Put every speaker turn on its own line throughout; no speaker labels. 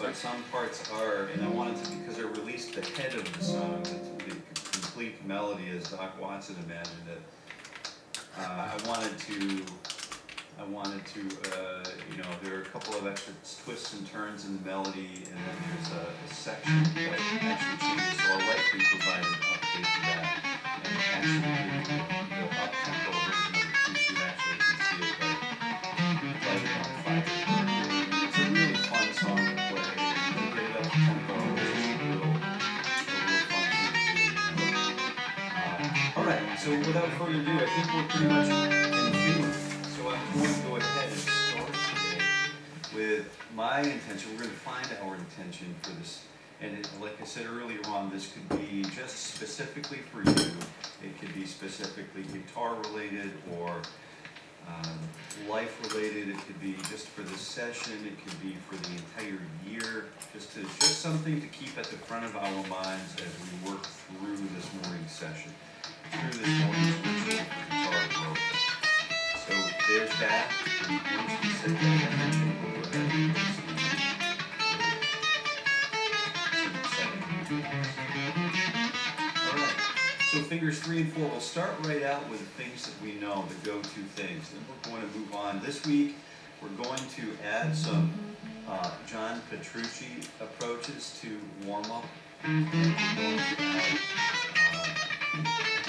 but some parts are, and I wanted to, because I released the head of the song, the complete melody as Doc Watson imagined it. There are a couple of extra twists and turns in the melody, and then there's a section that actually changes, so I'll likely provide an update to that, and actually give you the up-tempo version of it too, so you actually can see it light on fire. It's a really fun song to play, and to get it up-tempo is just a real fun thing to do. Alright, so without further ado, I think we're pretty much in tune. So I'm going to go ahead and start today with my intention. We're going to find our intention for this. And like I said earlier on, this could be just specifically for you. It could be specifically guitar related or life related. It could be just for this session. It could be for the entire year. Just something to keep at the front of our minds as we work through this morning's session, through this morning's ritual for guitar growth. So there's that. And once we set that intention, we'll go ahead and do some exciting things. Alright, so fingers 3 and 4. We'll start right out with things that we know, the go-to things. Then we're going to move on. This week, we're going to add some John Petrucci approaches to warm-up. And we're going to add, I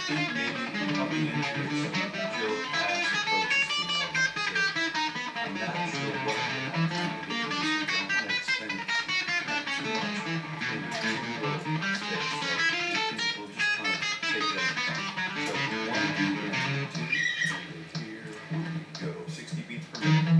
think maybe coming into some Joe Pass approaches to warm-up. So I'm not sure what we'll have time to get to this week. I don't want to spend too much in space. So I think we'll just kind of take it as it comes. So 1, 2, here we go. 60 beats per minute.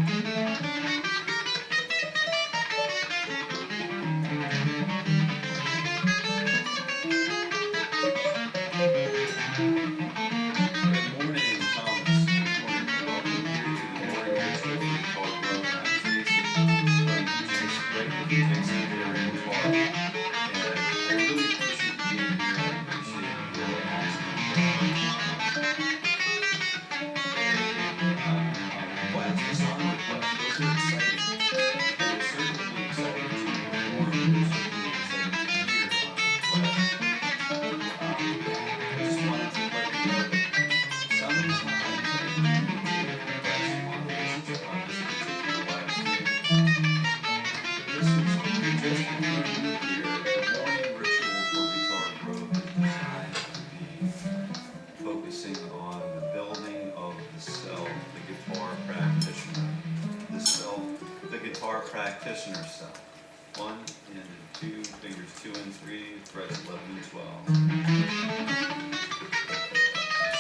Practitioner self. 1 and 2, fingers 2 and 3, frets 11 and 12.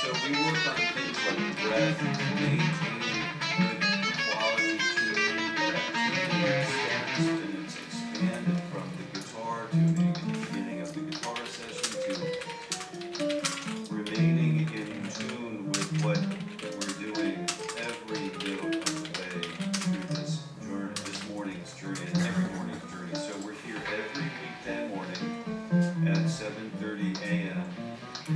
So we work on things like breath, maintaining good quality tuning, that tuning extends and it's expanded from the guitar tuning in the beginning of the guitar session to remaining in tune with what we're doing every note of the way through this journey, this morning's journey, and every morning's journey. So we're here every weekday morning at 7:30 a.m.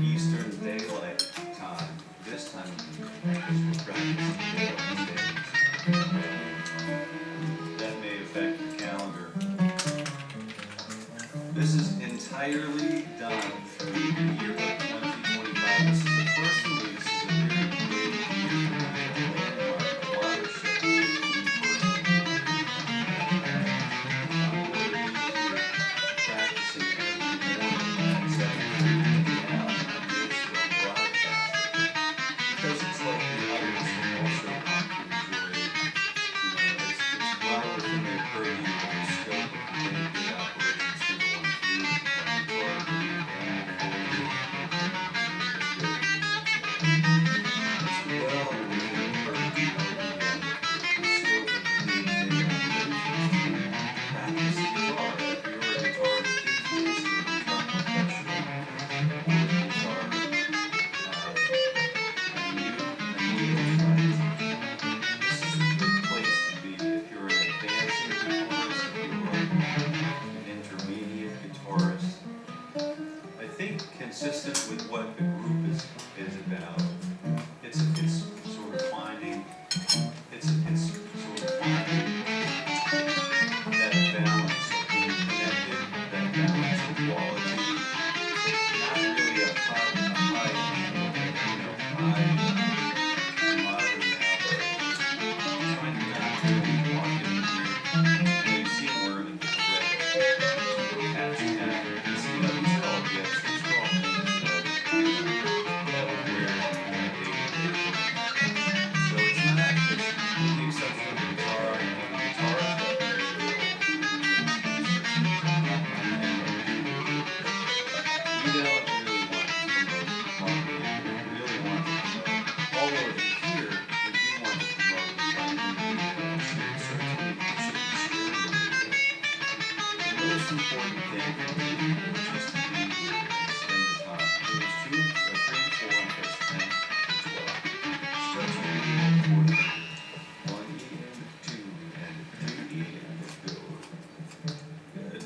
Eastern Daylight Time. This time of year, because we're practicing daylight savings. That may affect your calendar. This is entirely done through the year of 2025. This is the first release. This is a very big year for me, a landmark watershed for me personally. I'm going to be here practicing every morning at 7:30 a.m. on this broadcast. Because it's like the others also want to enjoy, it's well within their purview of the scope of the day-to-day operations people want to do, guitar, and most important thing for me is just to be here and spend the time. Fingers 2, 3, and 4 on hits 10 and 12. Stretch your knee for the 1 E and 2 and 2 E and go. Good.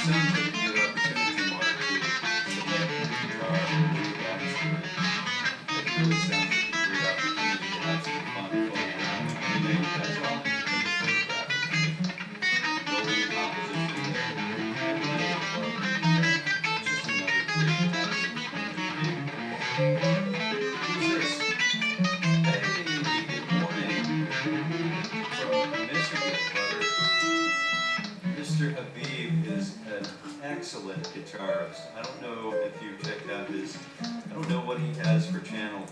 Sounds like a good opportunity, Mark, to select your guitar or your backstory. It really sounds like a great opportunity to have some fun playing around. I mean, you guys all in the photograph. Building composition there. It's just another great action. Who's this? Hey, good morning. From Michigan, brother. Mr. Habib is an excellent guitarist. I don't know if you've checked out I don't know what he has for channel,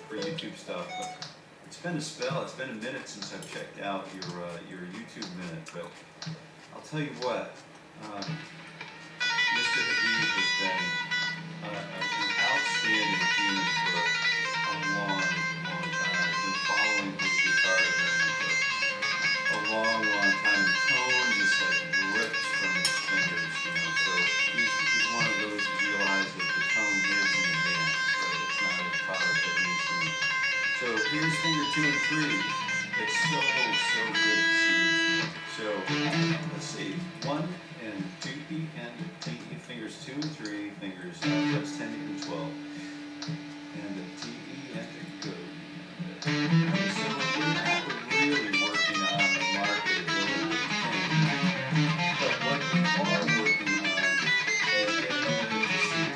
for YouTube stuff, but it's been a spell, it's been a minute since I've checked out your YouTube minute, but I'll tell you what, Mr. Habib has been an outstanding human for a long, long time. I've been following his guitar journey for a long, long time. The tone just like rips from his fingers, you know. So he's one of those who realize that the tone lives in the dance, right? It's not a product of the instrument. So here's finger 2 and 3. It's so good to see you. So let's see, 1 and 2 E and T E, fingers 2 and 3, fingers frets 10 and 12, and the T E and the go. So we're not really working on the marketability thing, but what we are working on is getting you to see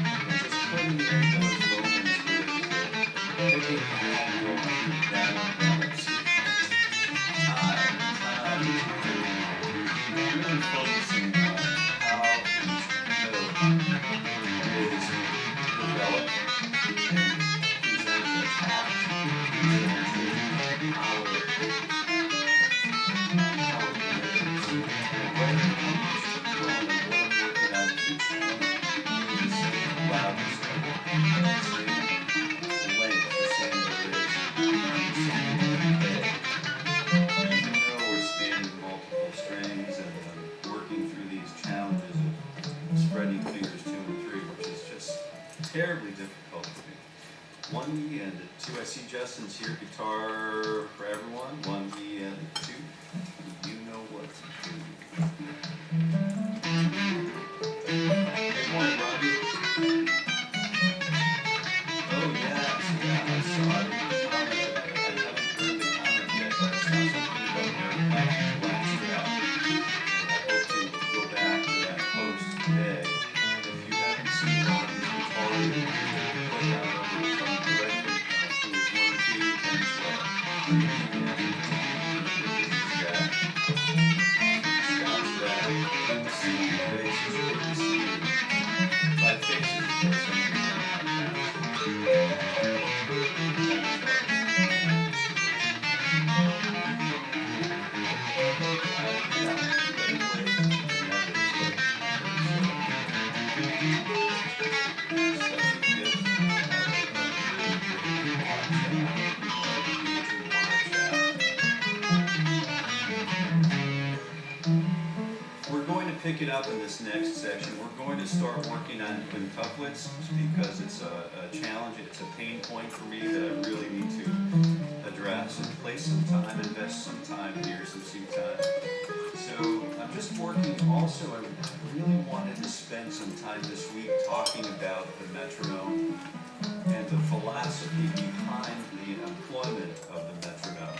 and just putting in those moments where you're picking and going down, really focusing on how each note is developed and presented attached to how it lives and what it comes from and what I'm working on each one being the same loudness level, the same length, the same duration, the same decay. Even though we're spanning multiple strings and working through these challenges of spreading fingers 2 and 3, which is just terribly difficult to do. 1 E and 2. I see Justin's here. Guitar for everyone. 1 E and 2. You know what to do. Good morning, Robbie. Oh yes, yeah, I saw it in the comment. I haven't heard the comment yet, but I saw something about your black strap. And I hope to go back to that post today. If you haven't seen Robbie's guitar review, put that over from directly to his 1, 2, 10, 12. Scott's back. Good to see your faces. Good to see you. My faces, of course, I mean, we're going to pick it up in this next section. We're going to start working on quintuplets because it's a challenge, it's a pain point for me that I really need to address and place some time, invest some time here, some seat time. So I'm just working also, I really wanted to spend some time this week talking about the metronome and the philosophy behind the employment of the metronome.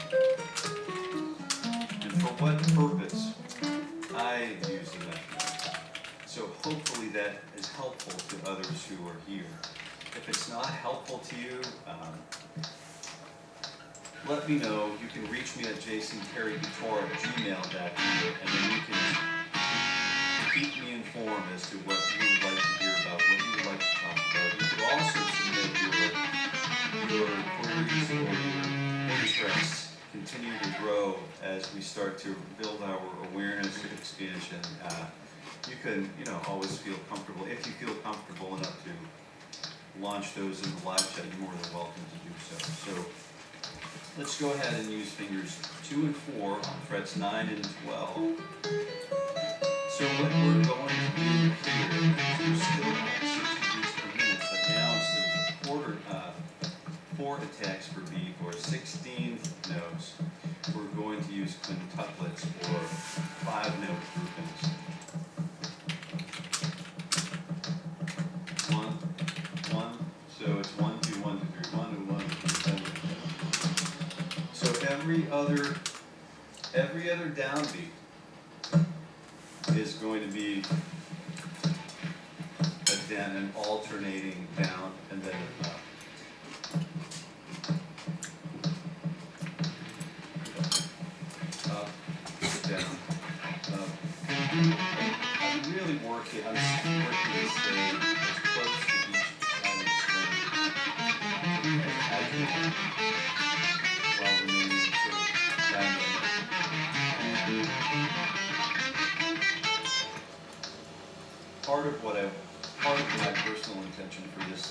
And for what purpose I use the metronome. So hopefully that is helpful to others who are here. If it's not helpful to you, let me know. You can reach me at jasoncareyguitar@gmail.com, and then you can keep me informed as to what you would like to hear about, what you would like to talk about. You could also submit fingers or your finger stretches continue to grow as we start to build our awareness and expansion. You can, always feel comfortable. If you feel comfortable enough to launch those in the live chat, you're more than welcome to do so. So let's go ahead and use fingers 2 and 4 on frets 9 and 12. So what we're going to do here is we're still at 60 beats per minute, but now instead of 4 attacks per beat or 16 notes, we're going to use quintuplets or 5-note groupings. 1, 1, so it's 1, 2, 1, 2, 3, 1, 2, 1, 2, 3, 7. So every other downbeat is going to be an alternating down and then an up. Up, down, up. I'm really working to stay as close to each side of the string as I can while remaining sort of dynamic. Part of my personal intention for this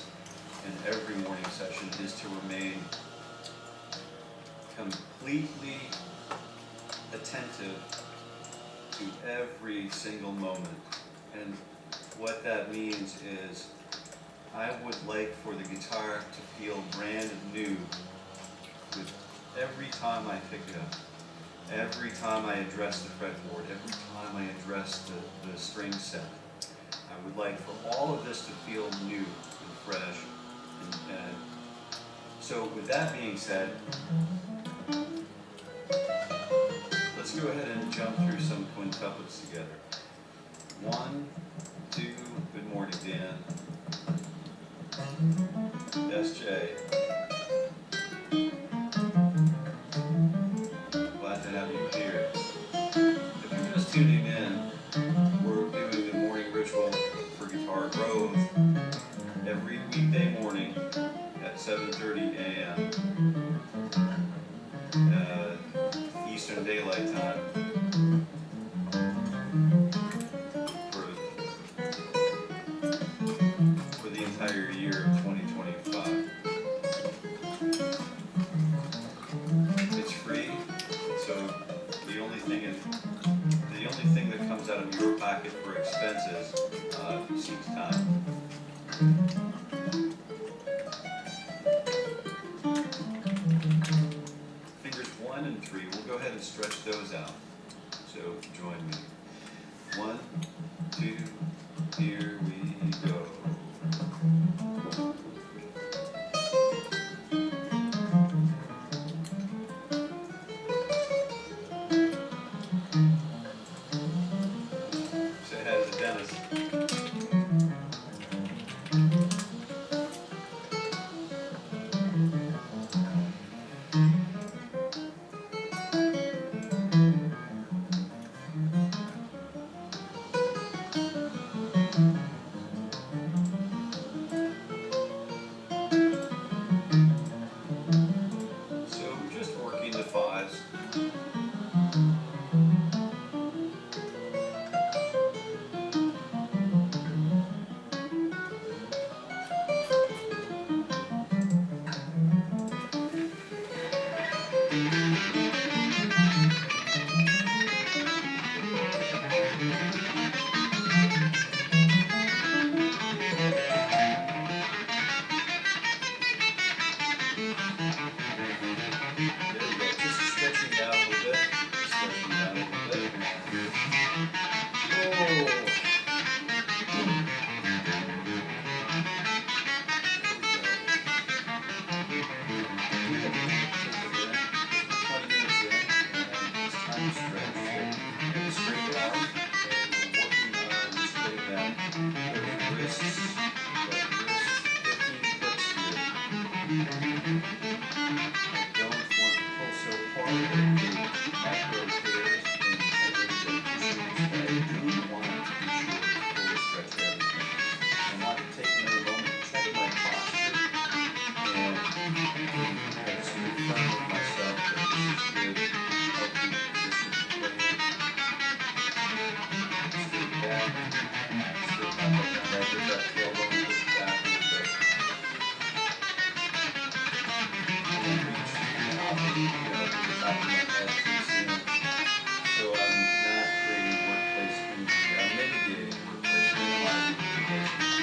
and every morning session is to remain completely attentive to every single moment. And what that means is I would like for the guitar to feel brand new with every time I pick it up, every time I address the fretboard, every time I address the string set. I would like for all of this to feel new and fresh. And so with that being said, let's go ahead and jump through some quintuplets together. 1, 2, good morning, Dan. SJ. Glad to have you here. If you're just tuning in, we're doing the morning ritual for Guitar Grove every weekday morning at 7:30 a.m. Eastern Daylight Time for the entire year of 2025. It's free, so the only thing that comes out of your pocket for expenses seems time. Fingers 1 and 3, we'll go ahead and stretch those out. So join me. 1, 2, here we go. Say hi to the dentist. So we're just working the 5s. There we go. Just stretching down a little bit. Stretching down a little bit. Whoa. fun with myself, but this is good. Healthy position to play in. Straight back. Straight back up and right with that tailbone pushed backwards, but I didn't reach out, to the top of my head too soon. So I'm not creating workplace injury. I'm mitigating workplace, minimizing workplace injury.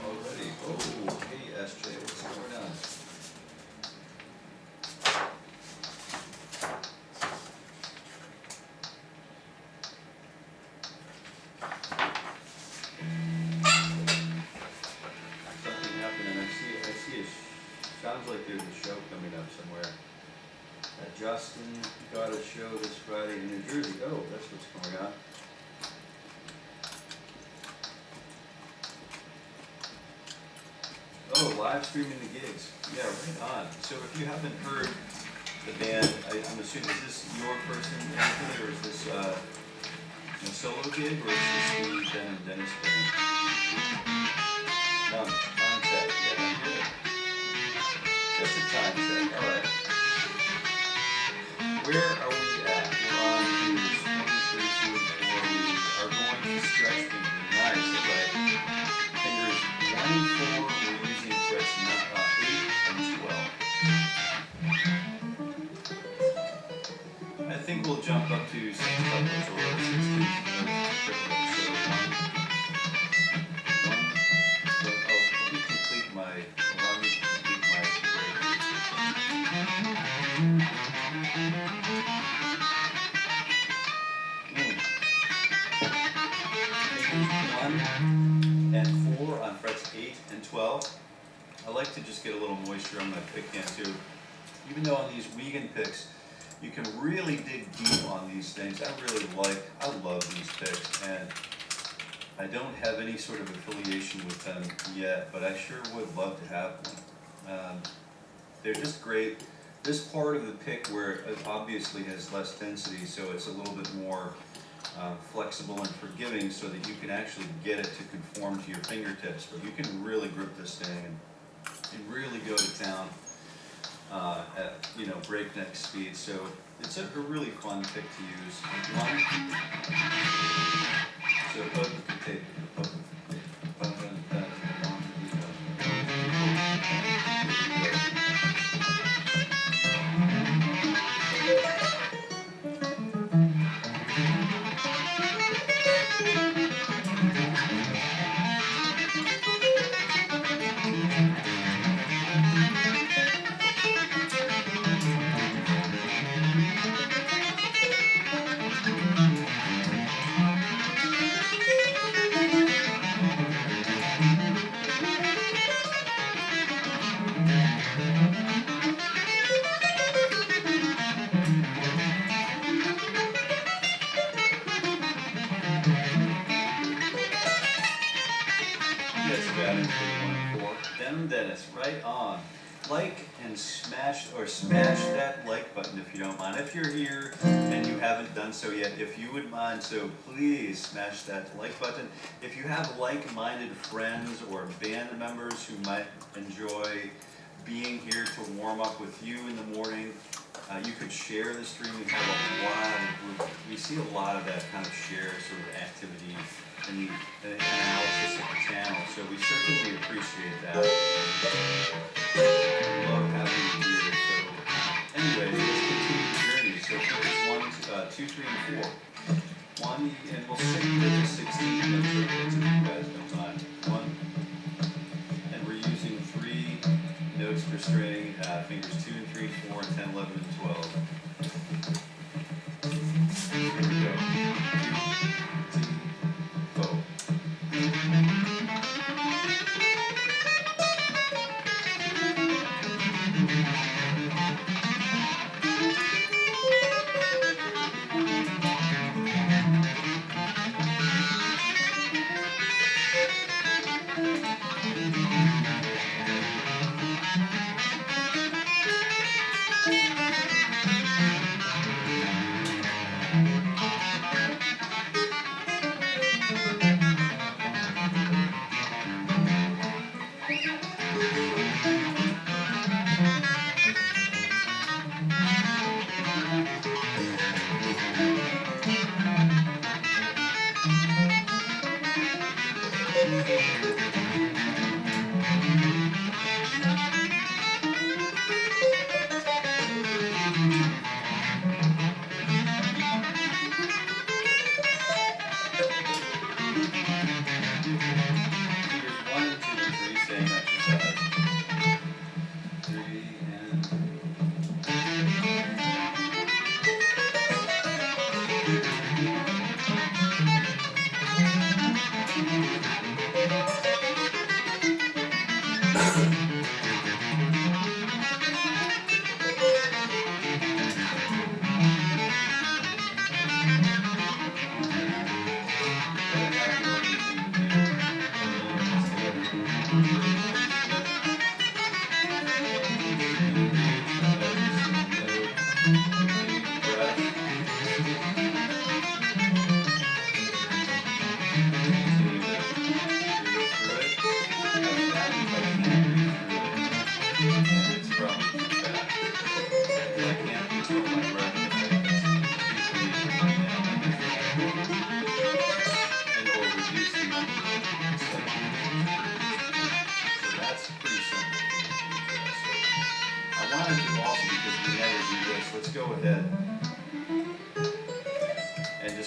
Already. Oh, hey SJ, what's going on? Something happening. I see sounds like there's a show coming up somewhere. Justin got a show this Friday in New Jersey. Oh, that's what's going on. Oh, live streaming the gigs. Yeah, right on. So if you haven't heard the band, I'm assuming, is this your person, Anthony, or is this a solo gig, or is this the Ben and Dennis band? No, time check. Yeah, good. Just a time check. All right. Where are we at? We're on fingers 1, 3, 2, and 4. We are going to stretch fingers. Nice. Okay. Fingers 1 and 4. We're using frets 8 and 12. I think we'll jump up to 6 couplets or 16 triplets. So 1. Let me complete my. Allow me to complete my break. 1 and 4 on frets 8 and 12. I like to just get a little moisture on my pick hand too. Even though on these vegan picks, you can really dig deep on these things. I love these picks, and I don't have any sort of affiliation with them yet, but I sure would love to have one. They're just great. This part of the pick where it obviously has less density, so it's a little bit more flexible and forgiving, so that you can actually get it to conform to your fingertips. But you can really grip this thing and really go to town at breakneck speed. So it's a really fun pick to use. So both can take Dennis, right on. Like and smash that like button if you don't mind. If you're here and you haven't done so yet, if you would mind, so please smash that like button. If you have like-minded friends or band members who might enjoy being here to warm up with you in the morning, you could share the stream. We have a lot of group. We see a lot of that kind of share sort of activity in the analysis of the channel, so we certainly appreciate that. We love having you here. So anyway, let's continue the journey. So here's 1, 2, 3, and 4. 1, and we'll stick with the 16 notes if you guys don't mind. 1, and we're using 3 notes per string, fingers 2 and 3, 4, and 10, 11, and 12. Here we go. 2, 3, 4.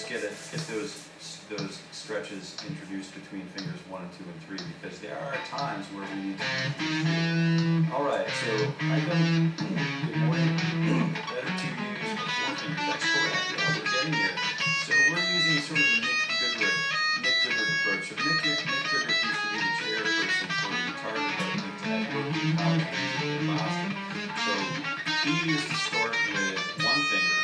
get those stretches introduced between fingers 1 and 2 and 3, because there are times where we need to. All right, so I don't. Good morning. Better to use the 4 fingers. That's correct. Yeah, we're getting there. So we're using sort of the Nick Goodrick approach. So Nick Goodrick used to be the chairperson for the guitar department at Berklee College in Boston. So he used to start with 1 finger.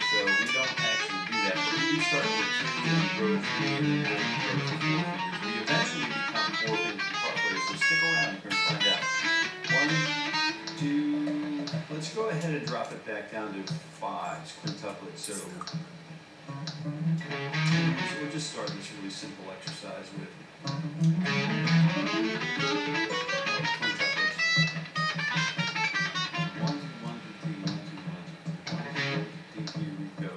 So we don't actually do that, but we do start with 2 and grow to 3 and then grow to 4 fingers. We eventually become 4-finger guitar players, so stick around, you're going to find out. 1, 2, let's go ahead and drop it back down to 5s, quintuplets. So we'll just start this really simple exercise with quintuplets. 1, 2, 1, 2, 3, 1, 2, 1, 2, 1, 2, 3, here we go.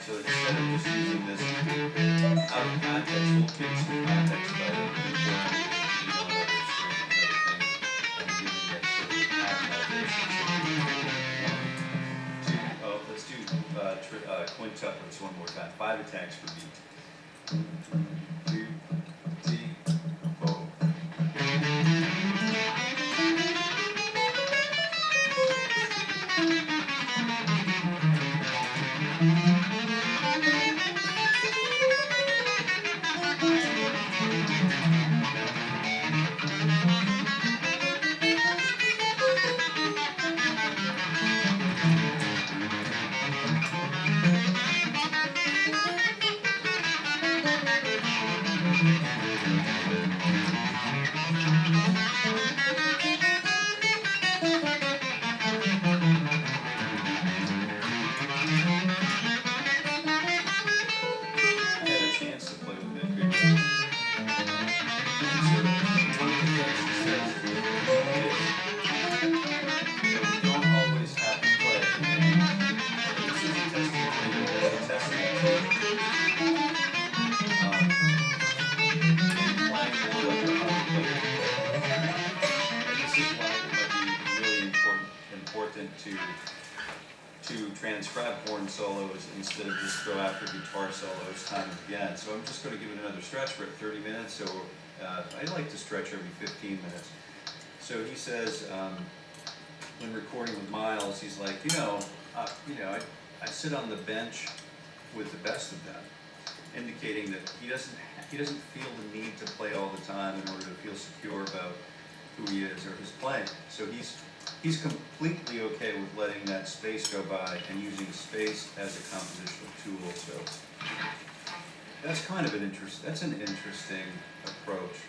So instead of just using this out of context, we'll take some context by informing another string, another thing, and giving that sort of pattern. Let's do quintuplets one more time. 5 attacks per beat. 2, 3, 4. To transcribe horn solos instead of just go after guitar solos time and again. So I'm just going to give it another stretch. We're at 30 minutes, so I like to stretch every 15 minutes. So he says, when recording with Miles, he's like, I sit on the bench with the best of them, indicating that he doesn't feel the need to play all the time in order to feel secure about who he is or his playing. So he's completely okay with letting that space go by and using space as a compositional tool. So that's kind of an interesting approach.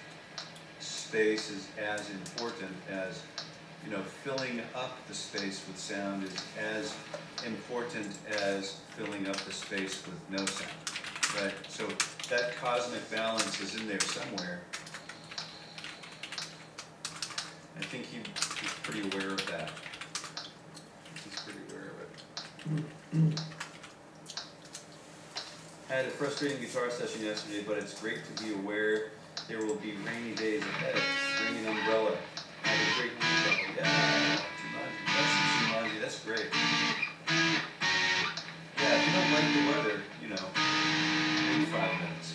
Space is as important as, filling up the space with sound is as important as filling up the space with no sound, right? So that cosmic balance is in there somewhere. I think he's pretty aware of that. He's pretty aware of it. I had a frustrating guitar session yesterday, but it's great to be aware there will be rainy days ahead. Bring an umbrella. Have a great weekend. Yeah, Jumanji, that's great. Yeah, if you don't like the weather, wait 5 minutes.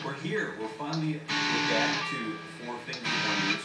We're here. We're back to 4-finger wonders.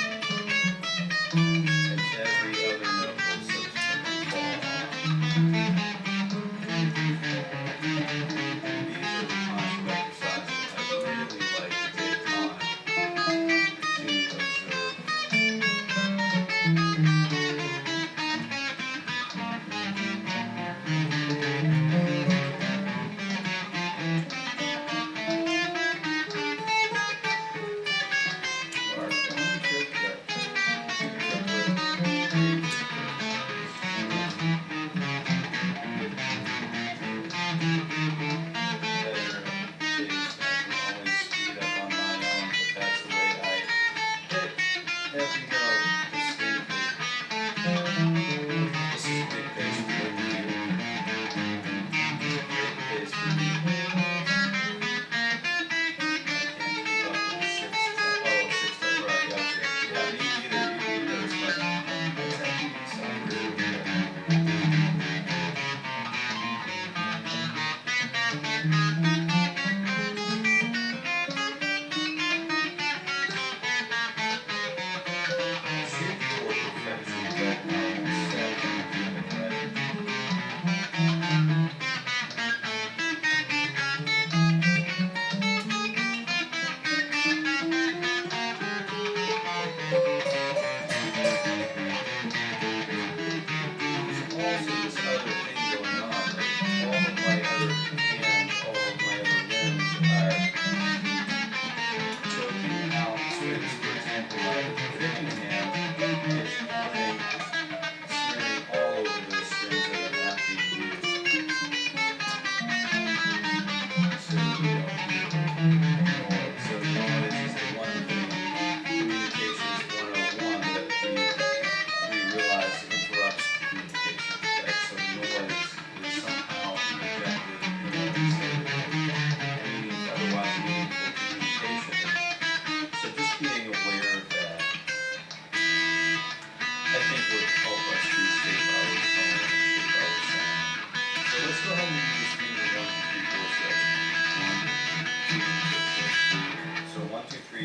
And every other note will subsequently fall off. These are the kinds of exercises I really like to take time to observe.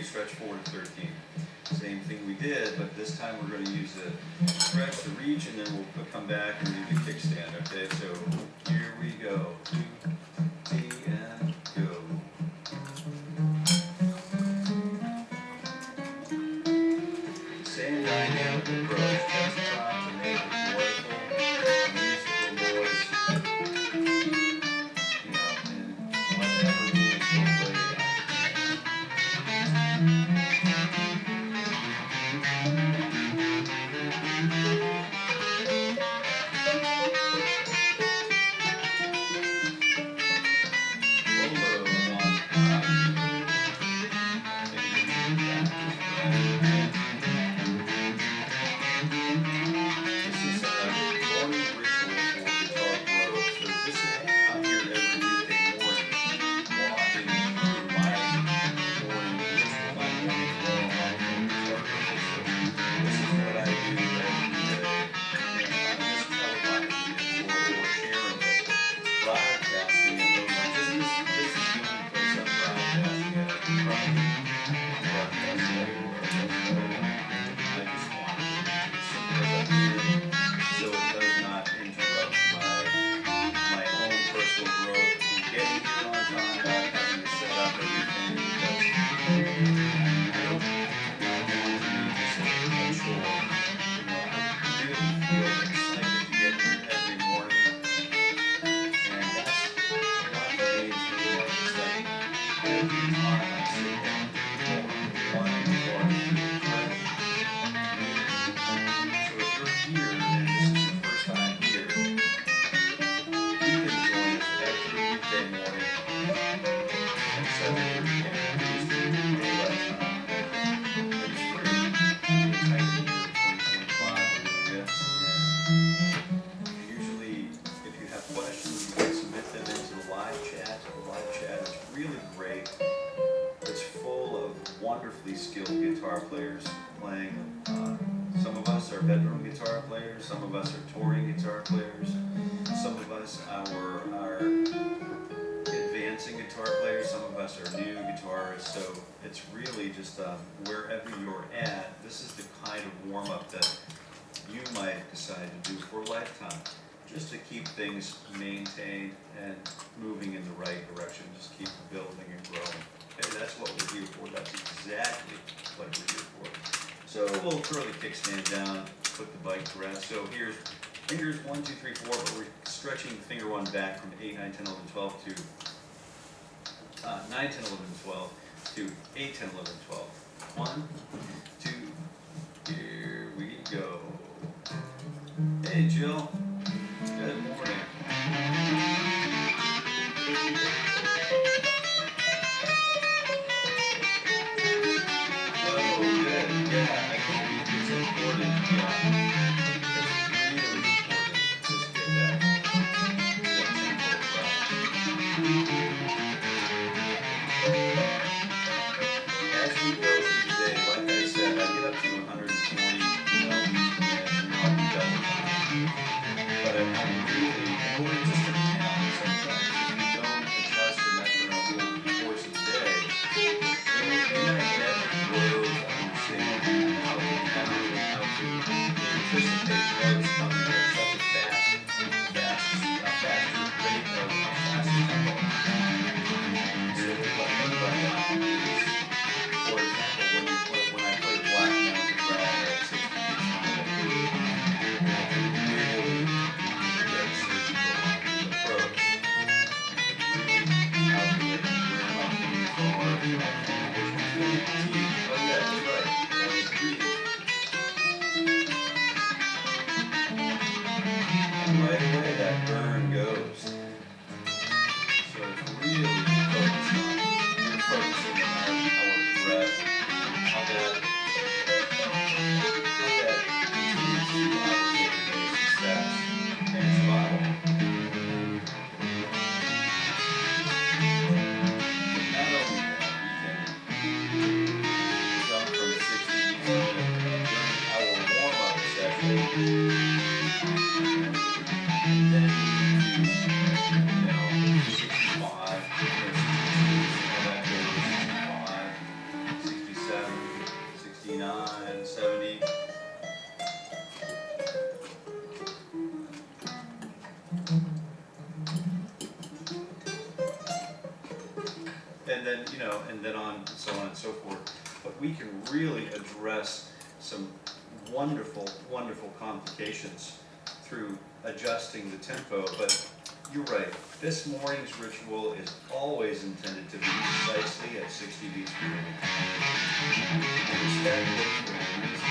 stretch 4 to 13. Same thing we did, but this time we're going to use the stretch, the reach, and then we'll come back and do the kickstand, okay? So here we go. 2, 3, and go. Same dynamic approach, just trying to make it joyful, musical noise, you know, in whatever meaningful way I Usually, if you have questions, you can submit them into the live chat. The live chat is really great. It's full of wonderfully skilled guitar players playing. Some of us are bedroom guitar players, some of us are touring guitar players, some of us are advancing guitar players, some of us are new guitarists. So it's really just wherever you're at, this is the kind of warm-up that you might decide to do for a lifetime, just to keep things maintained and moving in the right direction, just keep building and growing. Okay, that's what we're here for. That's exactly what we're here for. So we'll throw the kickstand down, put the bike to rest. So here's fingers 1, 2, 3, 4, but we're stretching finger 1 back from 8, 9, 10, 11, 12 to 9, 10, 11, 12 to 8, 10, 11, 12. 1, 2, here we go. Hey Jill, good morning. Oh, good, yeah, I think it's important, yeah. It's really important, just get that as we go through the day, like I said, I get up to 140 melodies per minute, and I'll be done with that. But I'm really, in order just to count sometimes, if you don't adjust the metronome over the course of the day, you might never grow to understand how to count and how to anticipate notes coming at such a faster rate of a faster tempo. So what I mean by that is, for example, when I play Black Mountain Rag at 60 beats per minute, I can really get surgical on the approach. Really calculate where my fingers are, which one's going to be T. Oh yeah, that's right. That was breathe. And right away that burn goes. So it's really focused on, we're focusing on our breath, how that continues to our day-to-day success and survival. Not only that, we can then, and then on, and so on and so forth. But we can really address some wonderful, wonderful complications through adjusting the tempo. But you're right, this morning's ritual is always intended to be precisely at 60 beats per minute. And it's that good for a reason.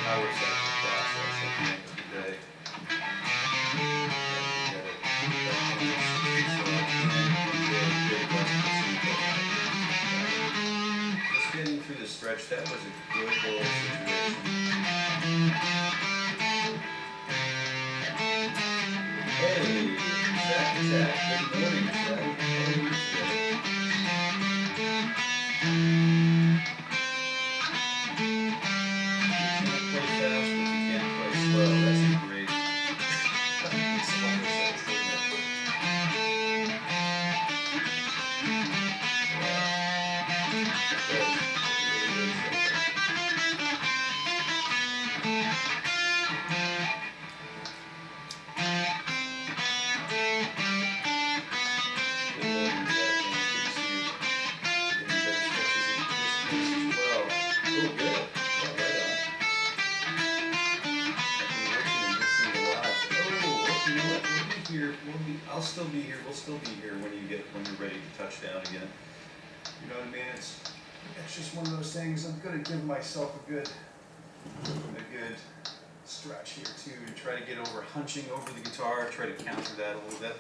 Power cycle process at the end of the day. Just getting through the stretch, that was a good little situation. Hey, Zach, good morning, Zach. How are you today? I'll still be here. We'll still be here when you're ready to touch down again. You know what I mean? It's just one of those things. I'm gonna give myself a good stretch here too, to try to get over hunching over the guitar. Try to counter that a little bit.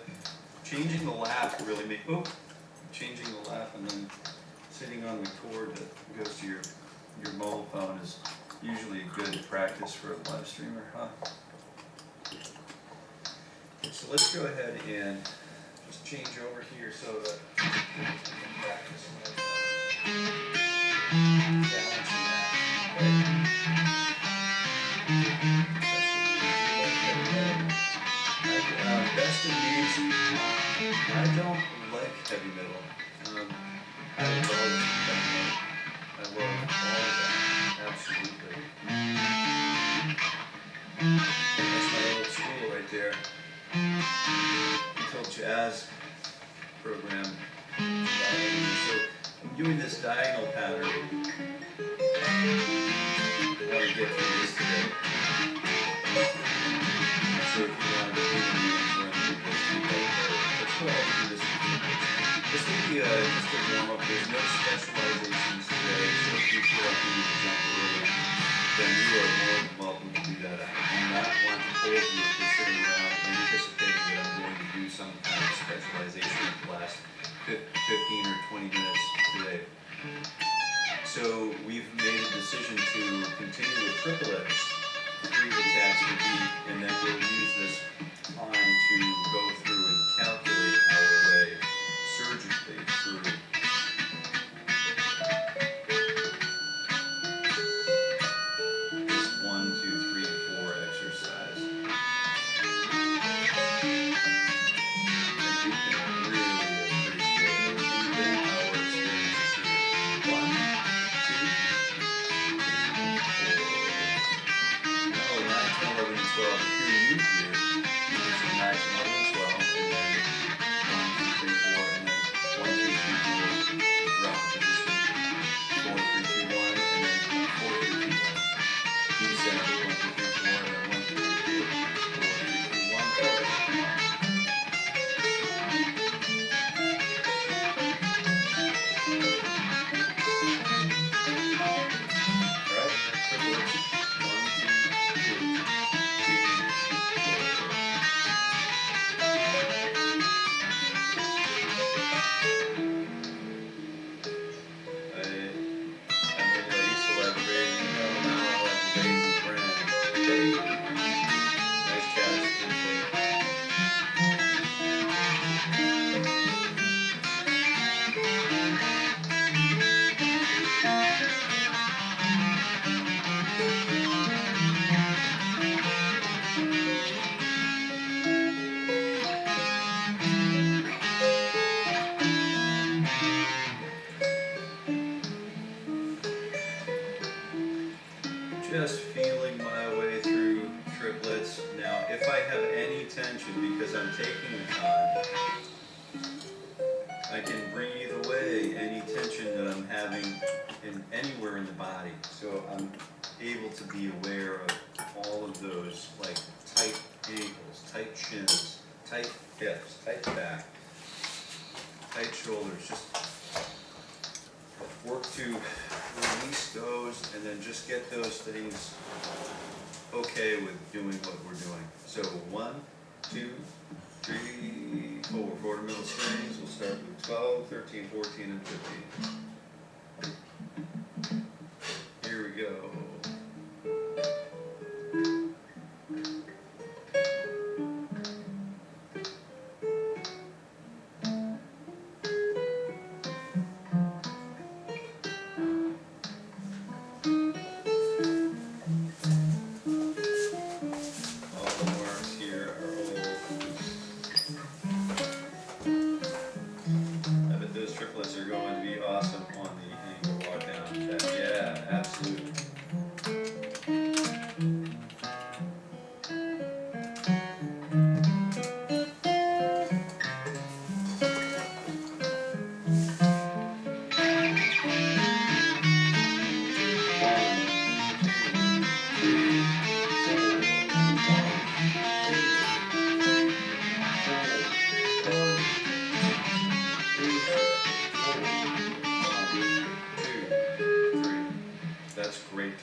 Changing the lap really changing the lap and then sitting on the chord that goes to your mobile phone is usually a good practice for a live streamer, huh? So let's go ahead and just change over here so that we can practice with balancing that. Best of music. I don't like heavy metal. I love heavy metal. I love all of that. Absolutely. That's my old school right there. Until jazz program. So I'm doing this diagonal pattern. I want to get through this today. So if you want to do let's go ahead and do this. This will be just a warm-up. There's no specializations today, so if you feel like you need to jump early, then you are more than welcome to do that. I do not want to hold you if you're sitting around anticipating that I'm going to do some kind of specialization in the last 15 or 20 minutes today. So we've made a decision to continue with triplets, 3 attacks per beat, and then we'll use this time to go through and calculate our way surgically through this 1, 2, 3, 4 exercise. And you can really appreciate our experiences here. 1, 2, 3, 4. No, 9, 10, 11, and 12. If you're new here, you can say 9, 10, 11, and 12, and then 1, 2, 3, 4, and then 1, 2, 3, 4, drop the position. 4, 3, 2, 1, and then 4, 3, 2, 1. D7, 1, 2, 3, 4, and then 1, 2, 3, 4, 4, 3, 2, 1, perfect. Alright, triplets. 1, 2, 3, 2, 4, have any tension, because I'm taking the time, I can breathe away any tension that I'm having anywhere in the body. So I'm able to be aware of all of those, like tight ankles, tight shins, tight hips, tight back, tight shoulders. Just work to release those and then just get those things okay with doing what we're doing. So 1, 2, 3, 4. Quarter middle strings. We'll start with 12, 13, 14, and 15. Here we go. Triplets are going to be awesome on the angle walk down. Yeah, absolutely. That's great.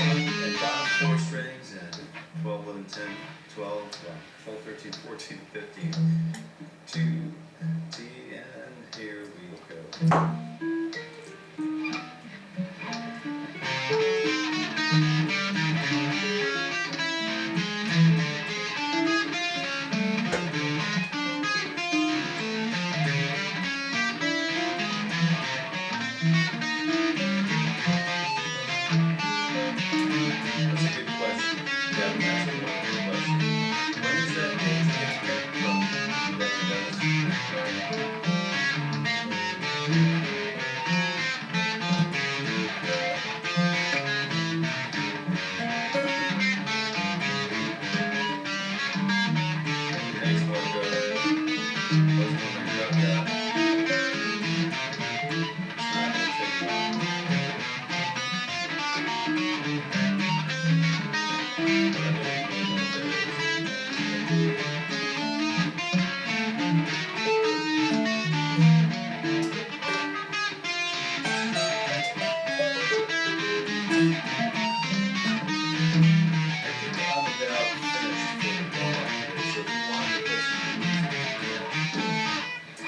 And bottom 4 strings and 12, 11, 10, 12, 12, 13, 14, 15. 2, T, and here we go.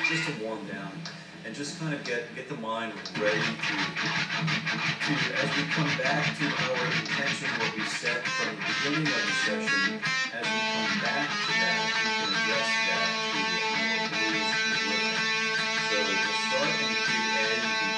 Just to warm down and just kind of get the mind ready to as we come back to our intention, what we set from the beginning of the session, as we come back